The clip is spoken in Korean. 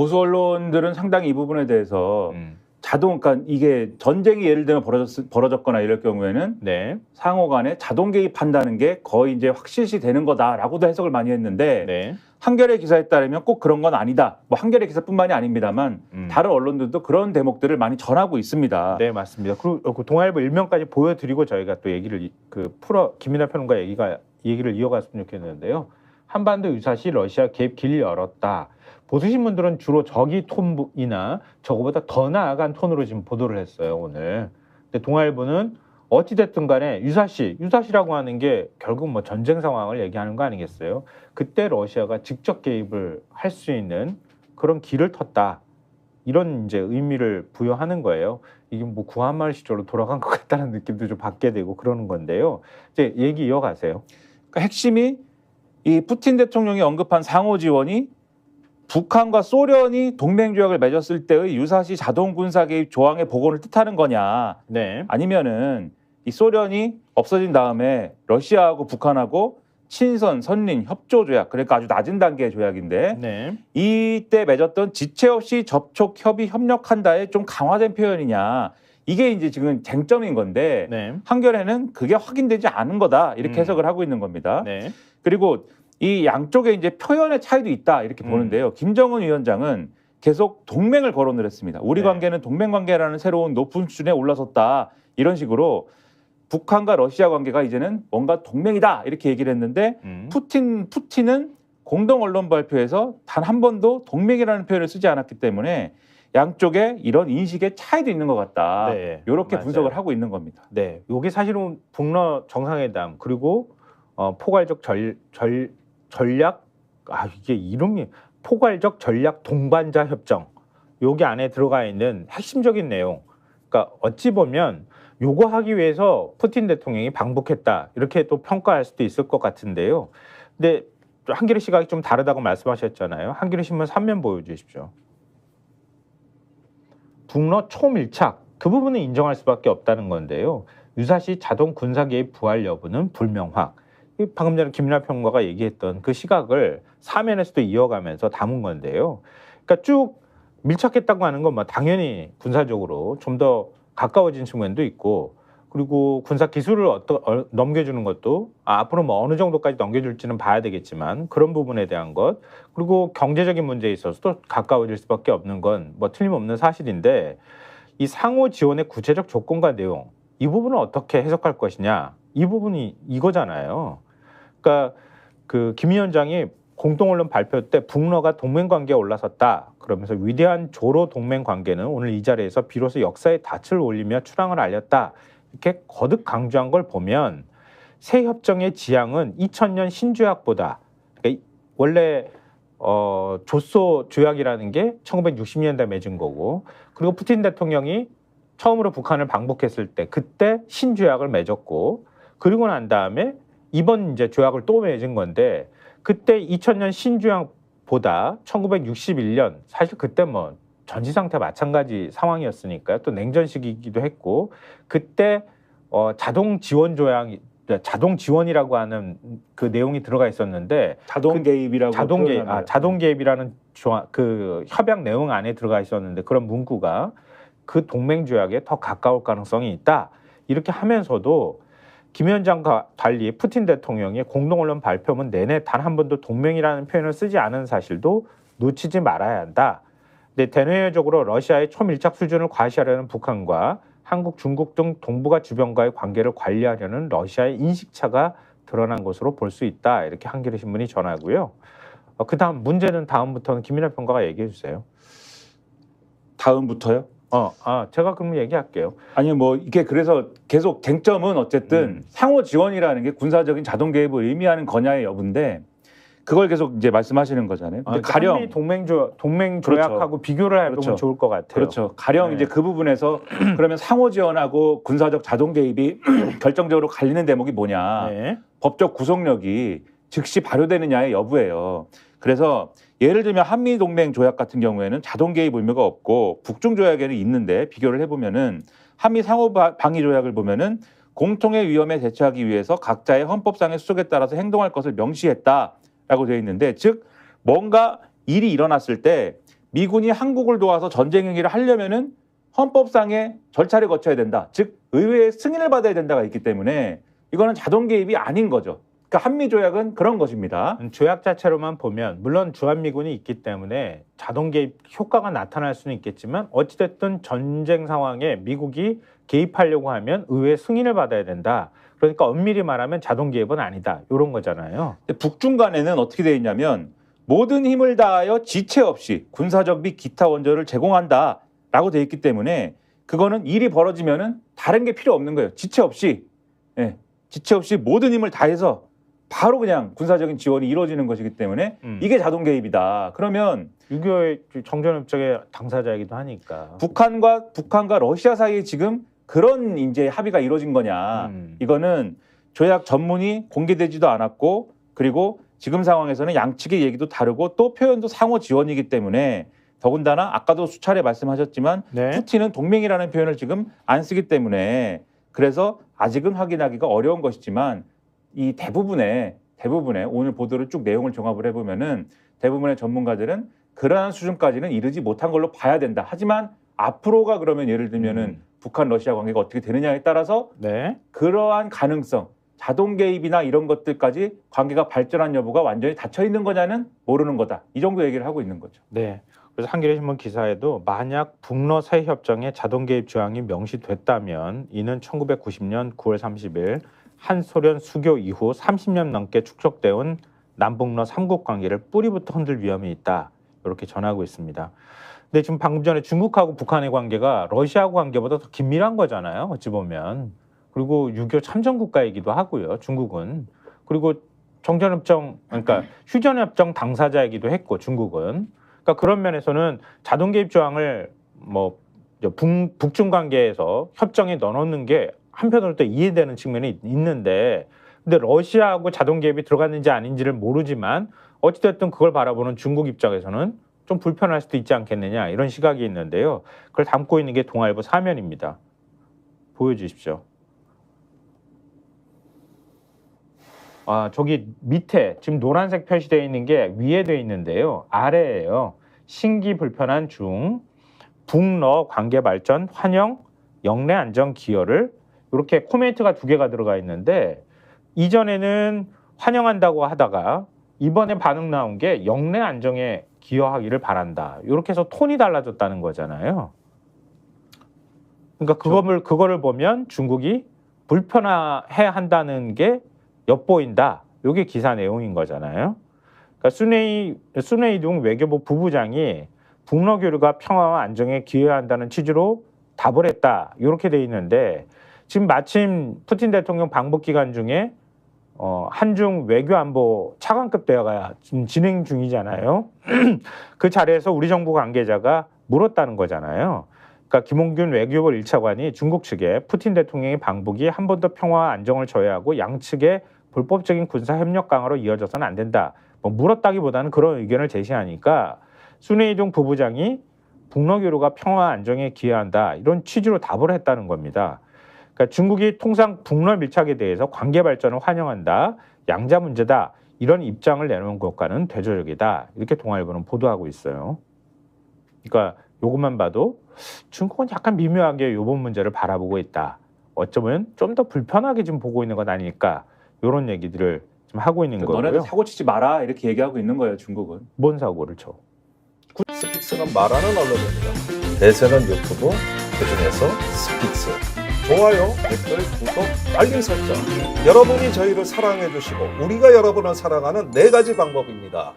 보수 언론들은 상당히 이 부분에 대해서 그러니까 이게 전쟁이 예를 들면 벌어졌거나 이럴 경우에는 네. 상호 간에 자동 개입한다는 게 거의 이제 확실시 되는 거다라고도 해석을 많이 했는데 네. 한겨레 기사에 따르면 꼭 그런 건 아니다. 뭐 한겨레 기사뿐만이 아닙니다만 다른 언론들도 그런 대목들을 많이 전하고 있습니다. 네, 맞습니다. 그리고 그 동아일보 일면까지 보여드리고 저희가 또 얘기를 김민하 평론가 얘기를 이어갔으면 좋겠는데요. 한반도 유사시 러시아 개입 길 열었다. 보수신문들은 주로 저기 톤이나 저거보다 더 나아간 톤으로 지금 보도를 했어요, 오늘. 근데 동아일보는 어찌됐든 간에 유사시라고 하는 게 결국 뭐 전쟁 상황을 얘기하는 거 아니겠어요? 그때 러시아가 직접 개입을 할 수 있는 그런 길을 텄다. 이런 이제 의미를 부여하는 거예요. 이게 뭐 구한말 시절로 돌아간 것 같다는 느낌도 좀 받게 되고 그러는 건데요. 이제 얘기 이어가세요. 그러니까 핵심이 이 푸틴 대통령이 언급한 상호 지원이 북한과 소련이 동맹 조약을 맺었을 때의 유사시 자동 군사 개입 조항의 복원을 뜻하는 거냐? 네. 아니면은 이 소련이 없어진 다음에 러시아하고 북한하고 친선, 선린, 협조 조약, 그러니까 아주 낮은 단계의 조약인데 네. 이때 맺었던 지체 없이 접촉, 협의, 협력한다에 좀 강화된 표현이냐? 이게 이제 지금 쟁점인 건데 네. 한겨레는 그게 확인되지 않은 거다 이렇게 해석을 하고 있는 겁니다. 네. 그리고 이 양쪽에 이제 표현의 차이도 있다 이렇게 보는데요. 김정은 위원장은 계속 동맹을 거론을 했습니다. 우리 네. 관계는 동맹 관계라는 새로운 높은 수준에 올라섰다 이런 식으로 북한과 러시아 관계가 이제는 뭔가 동맹이다 이렇게 얘기를 했는데 푸틴은 공동 언론 발표에서 단 한 번도 동맹이라는 표현을 쓰지 않았기 때문에 양쪽에 이런 인식의 차이도 있는 것 같다. 네, 이렇게 맞아요. 분석을 하고 있는 겁니다. 네. 이게 사실은 북러 정상회담 그리고 포괄적 전략 이게 이름이 포괄적 전략 동반자 협정. 여기 안에 들어가 있는 핵심적인 내용. 그러니까 어찌 보면 요거 하기 위해서 푸틴 대통령이 방북했다. 이렇게 또 평가할 수도 있을 것 같은데요. 근데 한겨레 시각이 좀 다르다고 말씀하셨잖아요. 한겨레 신문 3면 보여주십시오. 북러 초밀착. 그 부분은 인정할 수밖에 없다는 건데요. 유사시 자동 군사 개입 부활 여부는 불명확. 방금 전에 김민하 평론가가 얘기했던 그 시각을 사면에서도 이어가면서 담은 건데요. 그러니까 쭉 밀착했다고 하는 건 뭐 당연히 군사적으로 좀 더 가까워진 측면도 있고 그리고 군사 기술을 넘겨주는 것도 앞으로 뭐 어느 정도까지 넘겨줄지는 봐야 되겠지만 그런 부분에 대한 것 그리고 경제적인 문제에 있어서도 가까워질 수밖에 없는 건 뭐 틀림없는 사실인데 이 상호 지원의 구체적 조건과 내용 이 부분을 어떻게 해석할 것이냐 이 부분이 이거잖아요. 그러니까 그 김 위원장이 공동언론 발표 때 북러가 동맹관계에 올라섰다. 그러면서 위대한 조로 동맹관계는 오늘 이 자리에서 비로소 역사의 닻을 올리며 출항을 알렸다. 이렇게 거듭 강조한 걸 보면 새 협정의 지향은 2000년 신조약보다 그러니까 원래 조소 조약이라는 게 1960년대 맺은 거고 그리고 푸틴 대통령이 처음으로 북한을 방북했을 때 그때 신조약을 맺었고 그리고 난 다음에 이번 이제 조약을 또 맺은 건데 그때 2000년 신조약보다 1961년 사실 그때 뭐 전시 상태 마찬가지 상황이었으니까요. 또 냉전 시기이기도 했고 그때 자동 지원이라고 하는 그 내용이 들어가 있었는데 자동 개입이라고 자동 개입이라는 그 협약 내용 안에 들어가 있었는데 그런 문구가 그 동맹 조약에 더 가까울 가능성이 있다. 이렇게 하면서도 김 위원장과 달리 푸틴 대통령이 공동언론 발표문 내내 단 한 번도 동맹이라는 표현을 쓰지 않은 사실도 놓치지 말아야 한다. 근데 대내적으로 러시아의 초밀착 수준을 과시하려는 북한과 한국, 중국 등 동북아 주변과의 관계를 관리하려는 러시아의 인식차가 드러난 것으로 볼 수 있다. 이렇게 한겨레 신문이 전하고요. 그다음 문제는 다음부터는 김민하 평론가가 얘기해 주세요. 다음부터요? 제가 그럼 얘기할게요. 아니요, 뭐 이게 그래서 계속 쟁점은 어쨌든 상호 지원이라는 게 군사적인 자동 개입을 의미하는 거냐의 여부인데 그걸 계속 이제 말씀하시는 거잖아요. 근데 가령 한미 동맹 조약하고 그렇죠. 비교를 해보면 그렇죠. 좋을 것 같아요. 그렇죠. 가령 네. 이제 그 부분에서 그러면 상호 지원하고 군사적 자동 개입이 결정적으로 갈리는 대목이 뭐냐? 네. 법적 구속력이 즉시 발효되느냐의 여부예요. 그래서 예를 들면 한미 동맹 조약 같은 경우에는 자동 개입 의무가 없고 북중 조약에는 있는데 비교를 해보면은 한미 상호 방위 조약을 보면은 공통의 위험에 대처하기 위해서 각자의 헌법상의 수속에 따라서 행동할 것을 명시했다라고 되어 있는데 즉 뭔가 일이 일어났을 때 미군이 한국을 도와서 전쟁 행위를 하려면은 헌법상의 절차를 거쳐야 된다. 즉 의회의 승인을 받아야 된다가 있기 때문에 이거는 자동 개입이 아닌 거죠. 그러니까 한미 조약은 그런 것입니다. 조약 자체로만 보면 물론 주한미군이 있기 때문에 자동 개입 효과가 나타날 수는 있겠지만 어찌됐든 전쟁 상황에 미국이 개입하려고 하면 의회 승인을 받아야 된다. 그러니까 엄밀히 말하면 자동 개입은 아니다. 이런 거잖아요. 근데 북중 간에는 어떻게 되어 있냐면 모든 힘을 다하여 지체 없이 군사적 및 기타 원조를 제공한다라고 되어 있기 때문에 그거는 일이 벌어지면은 다른 게 필요 없는 거예요. 지체 없이, 예, 지체 없이 모든 힘을 다해서 바로 그냥 군사적인 지원이 이루어지는 것이기 때문에 이게 자동 개입이다. 그러면 6.25의 정전협정의 당사자이기도 하니까 북한과 러시아 사이에 지금 그런 이제 합의가 이루어진 거냐? 이거는 조약 전문이 공개되지도 않았고 그리고 지금 상황에서는 양측의 얘기도 다르고 또 표현도 상호 지원이기 때문에 더군다나 아까도 수차례 말씀하셨지만 네. 푸틴은 동맹이라는 표현을 지금 안 쓰기 때문에 그래서 아직은 확인하기가 어려운 것이지만 이 대부분의 오늘 보도를 쭉 내용을 종합을 해보면은 대부분의 전문가들은 그러한 수준까지는 이르지 못한 걸로 봐야 된다. 하지만 앞으로가 그러면 예를 들면은 북한 러시아 관계가 어떻게 되느냐에 따라서 네. 그러한 가능성, 자동 개입이나 이런 것들까지 관계가 발전한 여부가 완전히 닫혀 있는 거냐는 모르는 거다. 이 정도 얘기를 하고 있는 거죠. 네. 그래서 한겨레 신문 기사에도 만약 북러사해 협정에 자동 개입 조항이 명시됐다면 이는 1990년 9월 30일 한소련 수교 이후 30년 넘게 축적되어 남북러 삼국 관계를 뿌리부터 흔들 위험이 있다. 이렇게 전하고 있습니다. 근데 지금 방금 전에 중국하고 북한의 관계가 러시아하고 관계보다 더 긴밀한 거잖아요. 어찌 보면. 그리고 6.25 참전 국가이기도 하고요. 중국은. 그리고 정전협정, 그러니까 휴전협정 당사자이기도 했고 중국은. 그러니까 그런 면에서는 자동 개입 조항을 뭐 북중 관계에서 협정에 넣어놓는 게 한편으로 또 이해되는 측면이 있는데 근데 러시아하고 자동 개입이 들어갔는지 아닌지를 모르지만 어찌됐든 그걸 바라보는 중국 입장에서는 좀 불편할 수도 있지 않겠느냐 이런 시각이 있는데요. 그걸 담고 있는 게 동아일보 사면입니다. 보여주십시오. 아, 저기 밑에 지금 노란색 표시되어 있는 게 위에 되어 있는데요. 아래예요. 신기 불편한 중 북러 관계 발전 환영 영내 안정 기여를 이렇게 코멘트가 2개가 들어가 있는데 이전에는 환영한다고 하다가 이번에 반응 나온 게 영내 안정에 기여하기를 바란다. 이렇게 해서 톤이 달라졌다는 거잖아요. 그러니까 그거를 보면 중국이 불편해 한다는 게 엿보인다. 이게 기사 내용인 거잖아요. 그러니까 순웨이둥 외교부 부부장이 북러 교류가 평화와 안정에 기여한다는 취지로 답을 했다. 이렇게 돼 있는데 지금 마침 푸틴 대통령 방북 기간 중에 한중 외교안보 차관급 대화가 지금 진행 중이잖아요. 그 자리에서 우리 정부 관계자가 물었다는 거잖아요. 그러니까 김홍균 외교부 1차관이 중국 측에 푸틴 대통령의 방북이 한 번 더 평화와 안정을 저해하고 양측의 불법적인 군사협력 강화로 이어져서는 안 된다. 뭐 물었다기보다는 그런 의견을 제시하니까 순웨이둥 부부장이 북러 교류가 평화와 안정에 기여한다. 이런 취지로 답을 했다는 겁니다. 그러니까 중국이 통상 북러 밀착에 대해서 관계 발전을 환영한다. 양자 문제다. 이런 입장을 내놓은 것과는 대조적이다. 이렇게 동아일보는 보도하고 있어요. 그러니까 이것만 봐도 중국은 약간 미묘하게 이번 문제를 바라보고 있다. 어쩌면 좀 더 불편하게 지금 보고 있는 것 아닐까. 이런 얘기들을 지금 하고 있는 거고요. 너네들 사고 치지 마라 이렇게 얘기하고 있는 거예요. 중국은. 뭔 사고를 쳐? 스픽스는 말하는 언론입니다. 대세는 유튜브, 그중에서 스픽스. 좋아요, 댓글, 구독, 알림 설정. 여러분이 저희를 사랑해 주시고 우리가 여러분을 사랑하는 4가지 방법입니다.